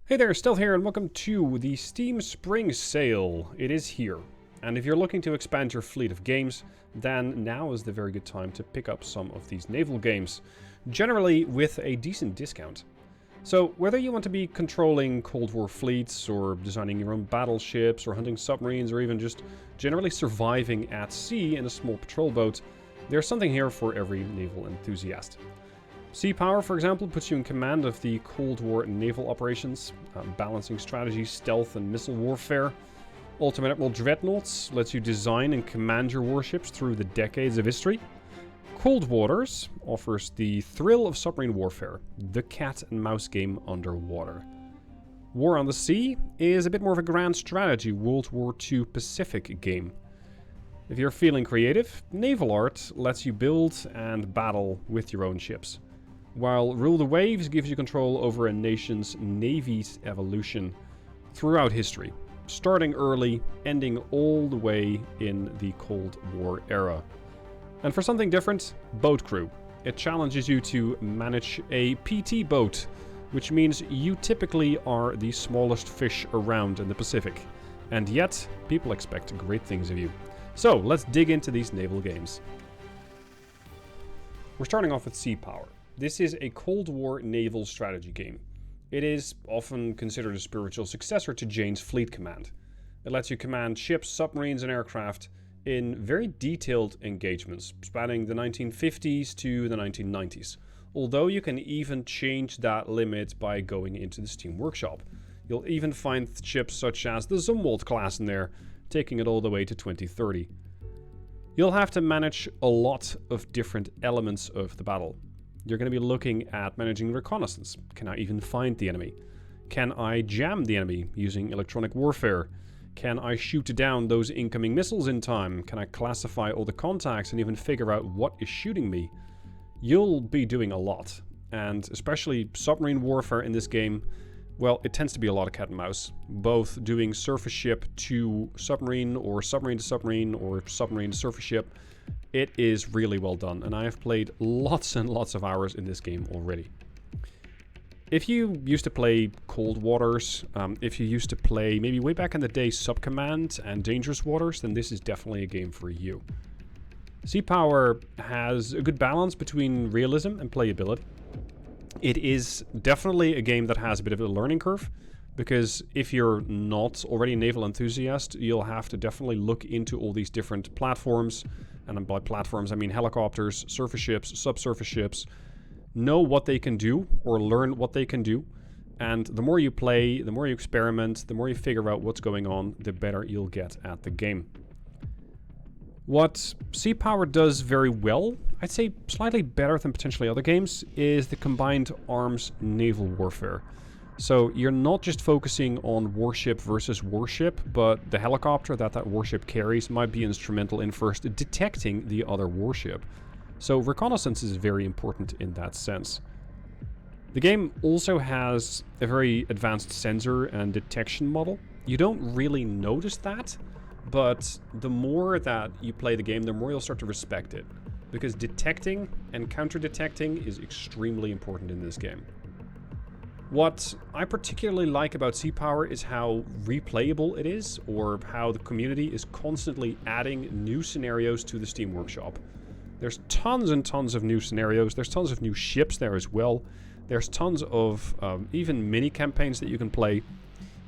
Hey there, Stealth here, and welcome to the Steam Spring Sale. It is here, and if you're looking to expand your fleet of games, then now is the very good time to pick up some of these naval games, generally with a decent discount. So, whether you want to be controlling Cold War fleets, or designing your own battleships, or hunting submarines, or even just generally surviving at sea in a small patrol boat, there's something here for every naval enthusiast. Sea Power, for example, puts you in command of the Cold War naval operations, balancing strategy, stealth, and missile warfare. Ultimate Admiral Dreadnoughts lets you design and command your warships through the decades of history. Cold Waters offers the thrill of submarine warfare, the cat and mouse game underwater. War on the Sea is a bit more of a grand strategy World War II Pacific game. If you're feeling creative, NavalArt lets you build and battle with your own ships, while Rule the Waves gives you control over a nation's navy's evolution throughout history, starting early, ending all the way in the Cold War era. And for something different, Boat Crew. It challenges you to manage a PT boat, which means you typically are the smallest fish around in the Pacific, and yet people expect great things of you. So let's dig into these naval games. We're starting off with Sea Power. This is a Cold War naval strategy game. It is often considered a spiritual successor to Jane's Fleet Command. It lets you command ships, submarines, and aircraft in very detailed engagements, spanning the 1950s to the 1990s. Although you can even change that limit by going into the Steam Workshop. You'll even find ships such as the Zumwalt class in there, taking it all the way to 2030. You'll have to manage a lot of different elements of the battle. You're going to be looking at managing reconnaissance. Can I even find the enemy? Can I jam the enemy using electronic warfare? Can I shoot down those incoming missiles in time? Can I classify all the contacts and even figure out what is shooting me? You'll be doing a lot, and especially submarine warfare in this game, well, it tends to be a lot of cat and mouse, both doing surface ship to submarine or submarine to surface ship. It is really well done, and I have played lots and lots of hours in this game already. If you used to play Cold Waters, if you used to play maybe way back in the day Subcommand and Dangerous Waters, then this is definitely a game for you. Sea Power has a good balance between realism and playability. It is definitely a game that has a bit of a learning curve, because if you're not already a naval enthusiast, you'll have to definitely look into all these different platforms, and by platforms I mean helicopters, surface ships, subsurface ships, know what they can do or learn what they can do, and the more you play, the more you experiment, the more you figure out what's going on, the better you'll get at the game. What Sea Power does very well, I'd say slightly better than potentially other games, is the combined arms naval warfare. So you're not just focusing on warship versus warship, but the helicopter that warship carries might be instrumental in first detecting the other warship. So reconnaissance is very important in that sense. The game also has a very advanced sensor and detection model. You don't really notice that, but the more that you play the game, the more you'll start to respect it. Because detecting and counter-detecting is extremely important in this game. What I particularly like about Sea Power is how replayable it is, or how the community is constantly adding new scenarios to the Steam Workshop. There's tons and tons of new scenarios, there's tons of new ships there as well, there's tons of even mini campaigns that you can play,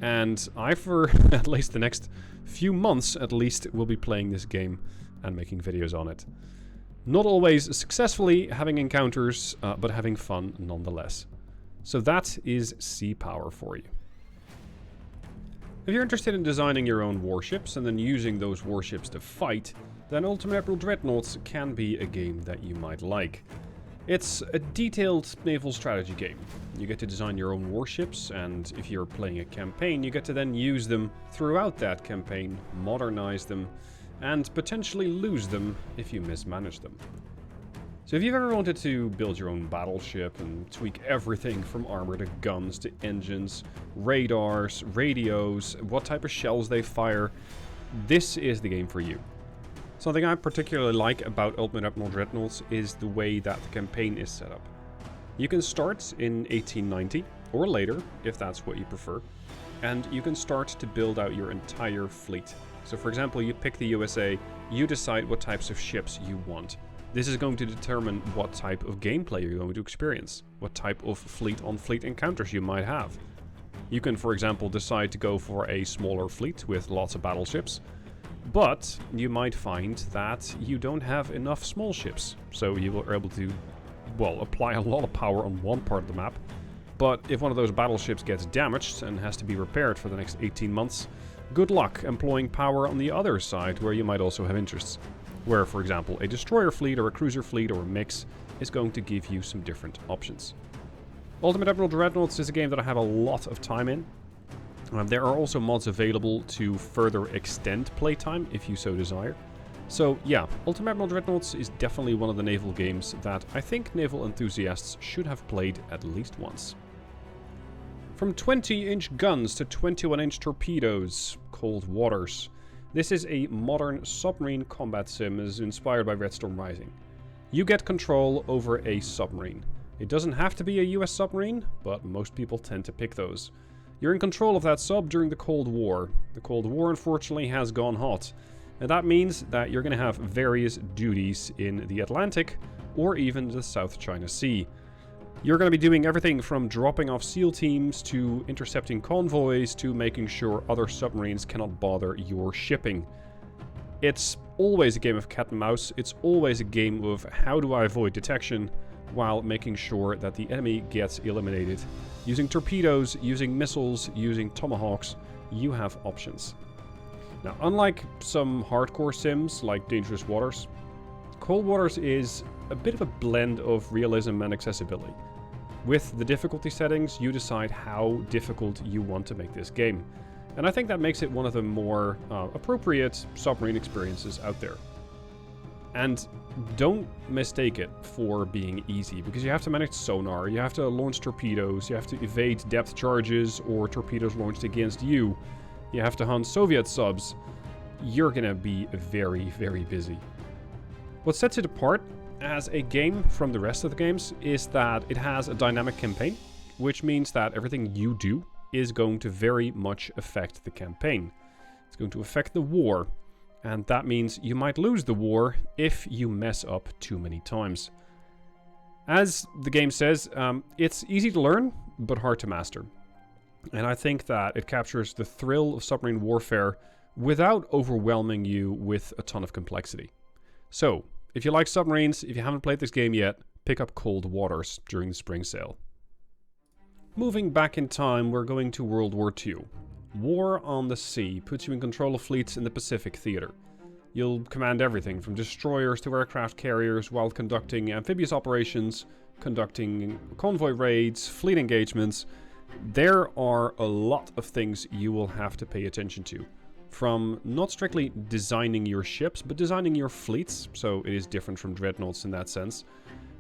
and I, for at least the next few months at least, will be playing this game and making videos on it. Not always successfully having encounters, but having fun nonetheless. So that is Sea Power for you. If you're interested in designing your own warships and then using those warships to fight, then Ultimate Admiral Dreadnoughts can be a game that you might like. It's a detailed naval strategy game. You get to design your own warships, and if you're playing a campaign, you get to then use them throughout that campaign, modernize them, and potentially lose them if you mismanage them. So if you've ever wanted to build your own battleship and tweak everything from armor to guns to engines, radars, radios, what type of shells they fire, this is the game for you. Something I particularly like about Ultimate Admiral Dreadnoughts is the way that the campaign is set up. You can start in 1890, or later, if that's what you prefer, and you can start to build out your entire fleet. So for example, you pick the USA, you decide what types of ships you want. This is going to determine what type of gameplay you're going to experience, what type of fleet-on-fleet encounters you might have. You can, for example, decide to go for a smaller fleet with lots of battleships, but you might find that you don't have enough small ships, so you are able to, well, apply a lot of power on one part of the map, but if one of those battleships gets damaged and has to be repaired for the next 18 months, good luck employing power on the other side where you might also have interests. Where, for example, a destroyer fleet or a cruiser fleet or a mix is going to give you some different options. Ultimate Admiral Dreadnoughts is a game that I have a lot of time in. There are also mods available to further extend playtime if you so desire. So yeah, Ultimate Admiral Dreadnoughts is definitely one of the naval games that I think naval enthusiasts should have played at least once. From 20-inch guns to 21-inch torpedoes, Cold Waters. This is a modern submarine combat sim as inspired by Red Storm Rising. You get control over a submarine. It doesn't have to be a US submarine, but most people tend to pick those. You're in control of that sub during the Cold War. The Cold War unfortunately has gone hot, and that means that you're going to have various duties in the Atlantic or even the South China Sea. You're going to be doing everything from dropping off SEAL teams to intercepting convoys to making sure other submarines cannot bother your shipping. It's always a game of cat and mouse. It's always a game of how do I avoid detection while making sure that the enemy gets eliminated. Using torpedoes, using missiles, using tomahawks, you have options. Now, unlike some hardcore sims like Dangerous Waters, Cold Waters is a bit of a blend of realism and accessibility. With the difficulty settings, you decide how difficult you want to make this game. And I think that makes it one of the more appropriate submarine experiences out there. And don't mistake it for being easy, because you have to manage sonar, you have to launch torpedoes, you have to evade depth charges or torpedoes launched against you, you have to hunt Soviet subs. You're gonna be very, very busy. What sets it apart as a game from the rest of the games is that it has a dynamic campaign, which means that everything you do is going to very much affect the campaign. It's going to affect the war, and that means you might lose the war if you mess up too many times. As the game says, it's easy to learn, but hard to master. And I think that it captures the thrill of submarine warfare without overwhelming you with a ton of complexity. So, if you like submarines, if you haven't played this game yet, pick up Cold Waters during the spring sale. Moving back in time, we're going to World War II. War on the Sea puts you in control of fleets in the Pacific theater. You'll command everything from destroyers to aircraft carriers while conducting amphibious operations, conducting convoy raids, fleet engagements. There are a lot of things you will have to pay attention to. From not strictly designing your ships, but designing your fleets, so it is different from Dreadnoughts in that sense.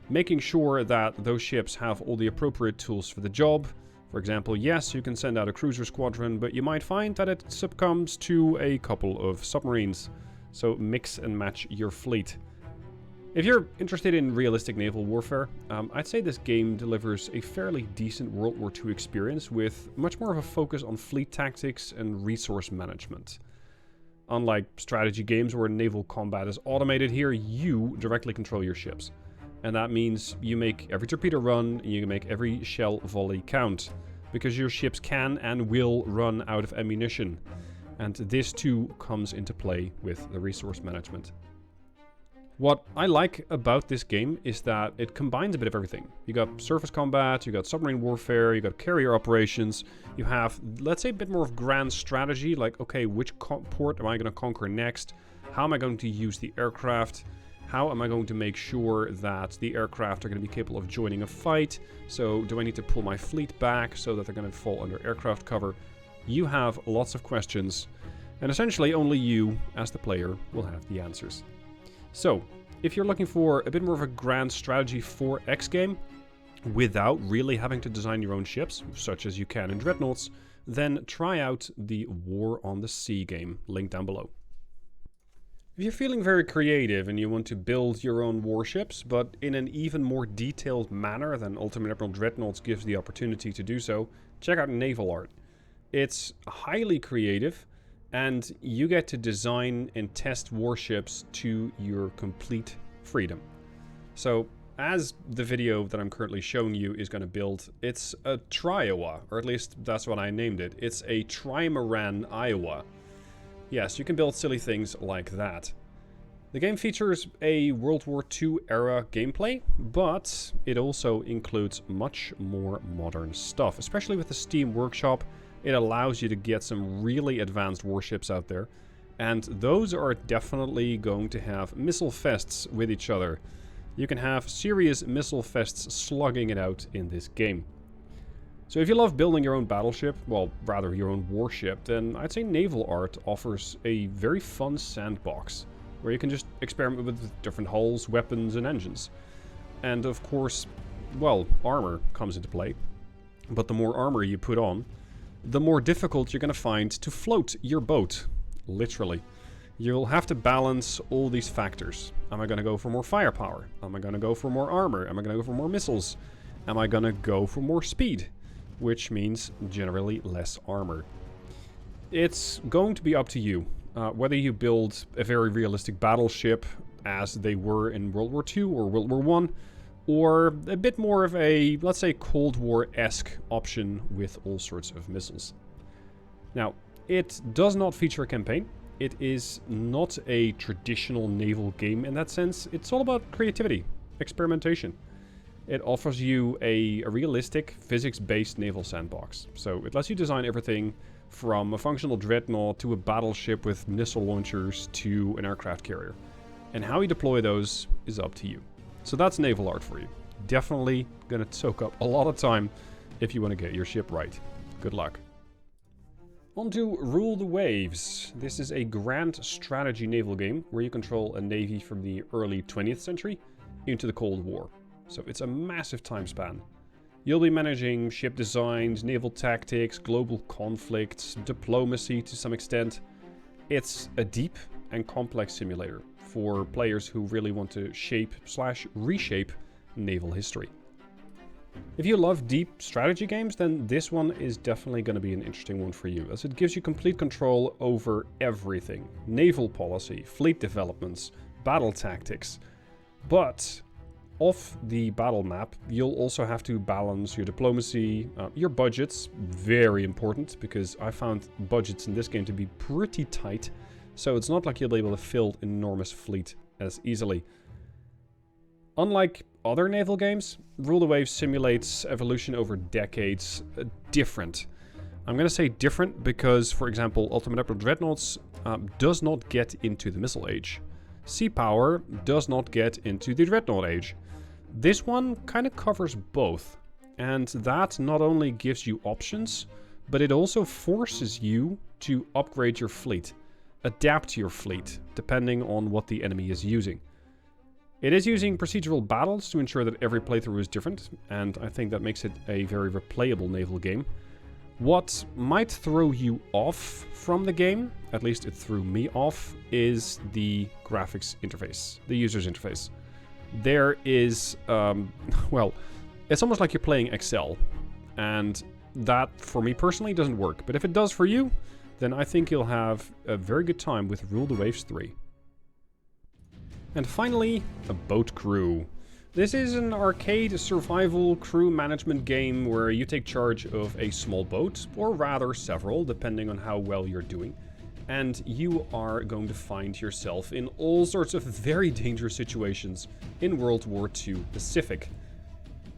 Making sure that those ships have all the appropriate tools for the job. For example, yes, you can send out a cruiser squadron, but you might find that it succumbs to a couple of submarines. So mix and match your fleet. If you're interested in realistic naval warfare, I'd say this game delivers a fairly decent World War II experience with much more of a focus on fleet tactics and resource management. Unlike strategy games where naval combat is automated, here you directly control your ships. And that means you make every torpedo run, and you make every shell volley count, because your ships can and will run out of ammunition. And this too comes into play with the resource management. What I like about this game is that it combines a bit of everything. You got surface combat, you got submarine warfare, you got carrier operations, you have, let's say, a bit more of grand strategy, like, okay, which port am I going to conquer next? How am I going to use the aircraft? How am I going to make sure that the aircraft are going to be capable of joining a fight? So do I need to pull my fleet back so that they're going to fall under aircraft cover? You have lots of questions, and essentially only you, as the player, will have the answers. So, if you're looking for a bit more of a grand strategy 4X game, without really having to design your own ships, such as you can in Dreadnoughts, then try out the War on the Sea game, linked down below. If you're feeling very creative and you want to build your own warships, but in an even more detailed manner than Ultimate Admiral Dreadnoughts gives the opportunity to do so, check out NavalArt. It's highly creative, and you get to design and test warships to your complete freedom. So, as the video that I'm currently showing you is going to build, it's a Triowa, or at least that's what I named it. It's a Trimaran Iowa. Yes, you can build silly things like that. The game features a World War II era gameplay, but it also includes much more modern stuff. Especially with the Steam Workshop, it allows you to get some really advanced warships out there. And those are definitely going to have missile fests with each other. You can have serious missile fests slugging it out in this game. So if you love building your own battleship, well, rather your own warship, then I'd say NavalArt offers a very fun sandbox, where you can just experiment with different hulls, weapons, and engines. And of course, well, armor comes into play. But the more armor you put on, the more difficult you're going to find to float your boat. Literally. You'll have to balance all these factors. Am I going to go for more firepower? Am I going to go for more armor? Am I going to go for more missiles? Am I going to go for more speed? Which means generally less armor. It's going to be up to you. Whether you build a very realistic battleship as they were in World War II or World War I, or a bit more of a, let's say, Cold War-esque option with all sorts of missiles. Now, it does not feature a campaign. It is not a traditional naval game in that sense. It's all about creativity, experimentation. It offers you a realistic, physics-based naval sandbox. So it lets you design everything from a functional dreadnought to a battleship with missile launchers to an aircraft carrier. And how you deploy those is up to you. So that's NavalArt for you. Definitely going to soak up a lot of time if you want to get your ship right. Good luck. On to Rule the Waves. This is a grand strategy naval game where you control a navy from the early 20th century into the Cold War. So it's a massive time span. You'll be managing ship designs, naval tactics, global conflicts, diplomacy to some extent. It's a deep and complex simulator for players who really want to shape/reshape naval history. If you love deep strategy games, then this one is definitely going to be an interesting one for you, as it gives you complete control over everything. Naval policy, fleet developments, battle tactics. But off the battle map, you'll also have to balance your diplomacy, your budgets, very important, because I found budgets in this game to be pretty tight, so it's not like you'll be able to fill an enormous fleet as easily. Unlike other naval games, Rule the Waves simulates evolution over decades different. I'm going to say different because, for example, Ultimate Admiral Dreadnoughts does not get into the missile age. Sea Power does not get into the Dreadnought age. This one kind of covers both, and that not only gives you options, but it also forces you to upgrade your fleet, adapt your fleet, depending on what the enemy is using. It is using procedural battles to ensure that every playthrough is different, and I think that makes it a very replayable naval game. What might throw you off from the game, at least it threw me off, is the graphics interface, the user's interface. There is, well, it's almost like you're playing Excel, and that, for me personally, doesn't work. But if it does for you, then I think you'll have a very good time with Rule the Waves 3. And finally, a boat crew. This is an arcade survival crew management game where you take charge of a small boat, or rather several, depending on how well you're doing. And you are going to find yourself in all sorts of very dangerous situations in World War II Pacific.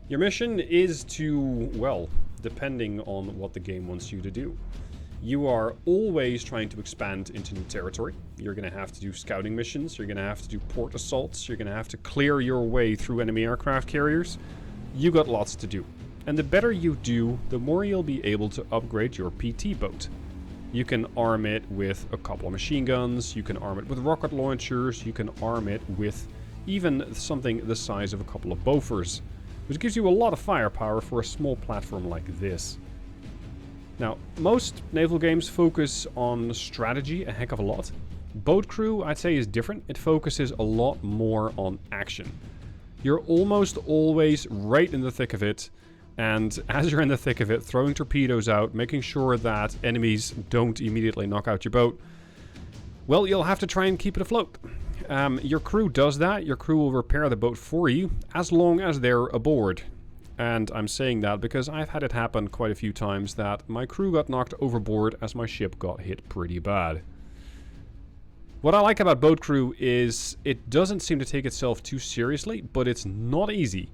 Your mission is to, well, depending on what the game wants you to do. You are always trying to expand into new territory. You're going to have to do scouting missions, you're going to have to do port assaults, you're going to have to clear your way through enemy aircraft carriers. You got lots to do. And the better you do, the more you'll be able to upgrade your PT boat. You can arm it with a couple of machine guns, you can arm it with rocket launchers, you can arm it with even something the size of a couple of Bofors, which gives you a lot of firepower for a small platform like this. Now, most naval games focus on strategy a heck of a lot, Boat crew, I'd say, is different. It focuses a lot more on action. You're almost always right in the thick of it, and as you're in the thick of it, throwing torpedoes out, making sure that enemies don't immediately knock out your boat, well, you'll have to try and keep it afloat. Your crew does that. Your crew will repair the boat for you, as long as they're aboard. And I'm saying that because I've had it happen quite a few times that my crew got knocked overboard as my ship got hit pretty bad. What I like about boat crew is it doesn't seem to take itself too seriously, but it's not easy.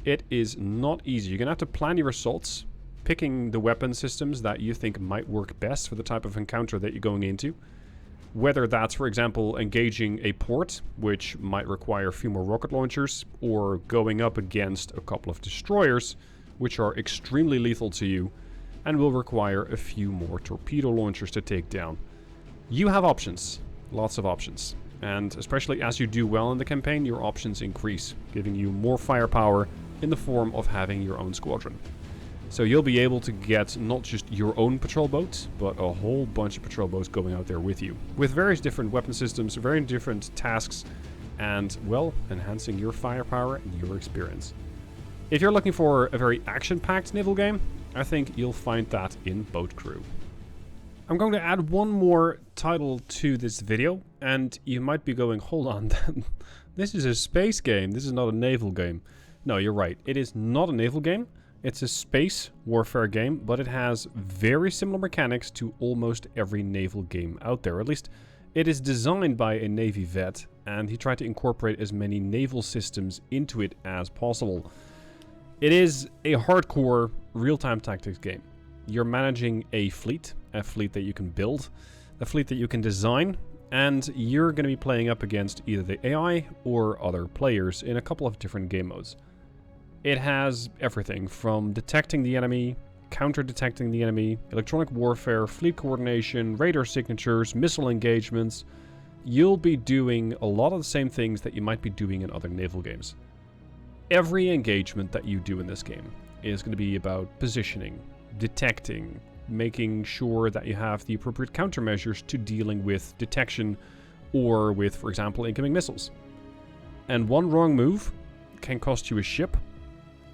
It is not easy. You're going to have to plan your assaults, picking the weapon systems that you think might work best for the type of encounter that you're going into. Whether that's, for example, engaging a port, which might require a few more rocket launchers, or going up against a couple of destroyers, which are extremely lethal to you, and will require a few more torpedo launchers to take down. You have options. Lots of options. And especially as you do well in the campaign, your options increase, giving you more firepower in the form of having your own squadron. So you'll be able to get not just your own patrol boats, but a whole bunch of patrol boats going out there with you, with various different weapon systems, very different tasks, and, well, enhancing your firepower and your experience. If you're looking for a very action-packed naval game, I think you'll find that in Boat Crew. I'm going to add one more title to this video, and you might be going, hold on, this is a space game, this is not a naval game. No, you're right, it is not a naval game. It's a space warfare game, but it has very similar mechanics to almost every naval game out there. At least, it is designed by a Navy vet, and he tried to incorporate as many naval systems into it as possible. It is a hardcore real-time tactics game. You're managing a fleet that you can build, a fleet that you can design, and you're going to be playing up against either the AI or other players in a couple of different game modes. It has everything from detecting the enemy, counter-detecting the enemy, electronic warfare, fleet coordination, radar signatures, missile engagements. You'll be doing a lot of the same things that you might be doing in other naval games. Every engagement that you do in this game is going to be about positioning, detecting, making sure that you have the appropriate countermeasures to dealing with detection or with, for example, incoming missiles. And one wrong move can cost you a ship,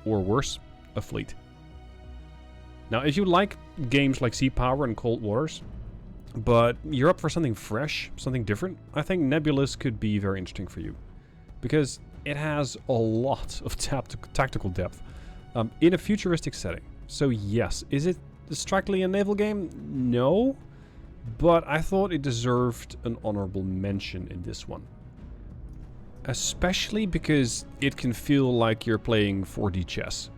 or worse, a fleet. Now, if you like games like Sea Power and Cold Waters, but you're up for something fresh, something different, I think Nebulous could be very interesting for you. Because it has a lot of tactical depth in a futuristic setting. So yes, is it strictly a naval game? No, but I thought it deserved an honorable mention in this one. Especially because it can feel like you're playing 4D chess.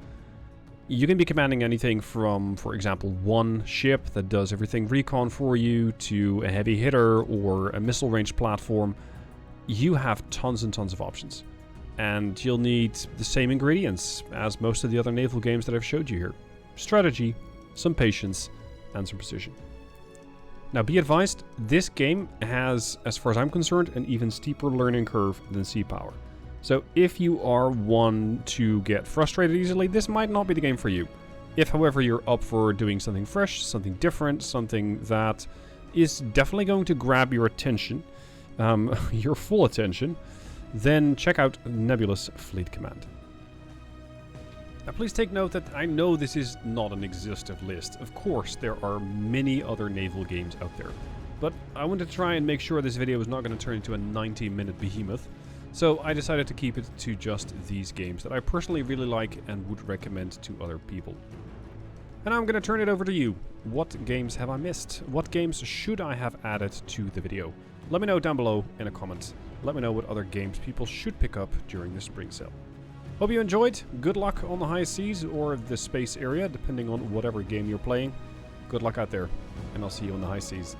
You can be commanding anything from, for example, one ship that does everything recon for you, to a heavy hitter or a missile range platform. You have tons and tons of options. And you'll need the same ingredients as most of the other naval games that I've showed you here. Strategy, some patience, and some precision. Now, be advised, this game has, as far as I'm concerned, an even steeper learning curve than Sea Power. So if you are one to get frustrated easily, this might not be the game for you. If, however, you're up for doing something fresh, something different, something that is definitely going to grab your attention, your full attention, then check out Nebulous Fleet Command. Now, please take note that I know this is not an exhaustive list. Of course, there are many other naval games out there. But I wanted to try and make sure this video is not going to turn into a 90-minute behemoth. So I decided to keep it to just these games that I personally really like and would recommend to other people. And now I'm going to turn it over to you. What games have I missed? What games should I have added to the video? Let me know down below in a comment. Let me know what other games people should pick up during the spring sale. Hope you enjoyed. Good luck on the high seas or the space area, depending on whatever game you're playing. Good luck out there, and I'll see you on the high seas.